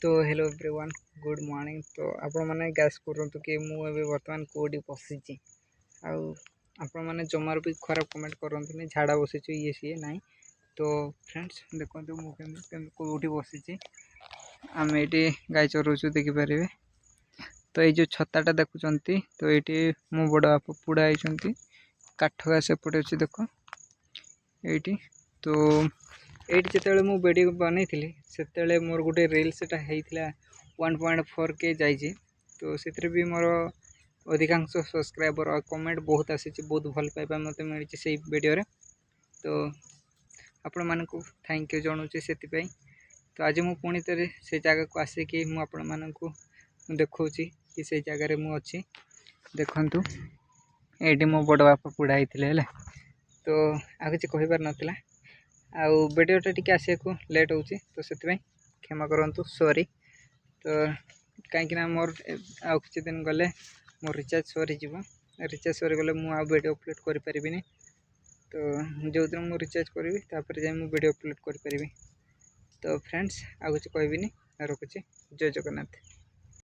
तो hello everyone good morning. तो आपण मैंने गैस करूँ कि मुझे बर्तमान कौटी बसी आपण मैंने जमार भी खराब कमेंट करते झाड़ा बसी ये सी ना। तो फ्रेंड्स देखो मुझे कौटी बसी आम ये गाय चराऊँ देखिपारे। तो ये जो छताटा देखुं तो ये मो बड़ बापा पुड़ा होती काठ गास एपटे अच्छे देख ये। तो ये जिते मुझे वीडियो बनई से मोर गोटे रील्स 1.4K जाइए। तो से भी मोर अधिकांश सब्सक्राइबर और कमेंट बहुत आसी बहुत भल पाइबा मत मिली से वीडियो रे। तो आपण मानक थैंक यू जनाऊँ से। तो आज मु पुणी थे से जगह को आसिकी मुझे मानक देखा कि से जगार मुझे देखु ये मो बड़ बापा पुड़ा होते। तो आ कि कहबार नाला आउ वीडियोटा टी आसा लेट हो तो से क्षमा करूँ सॉरी। तो कहीं मोर आउ कि दिन गले मोर रिचार्ज सरीज रिचार्ज सरीगले मुझे वीडियो अपलोड करें। तो जो दिन मुझे रिचार्ज करी जाए वीडियो अपलोड करी। तो फ्रेंड्स आ कुछ कहबी रखुच्छे। जय जगन्नाथ।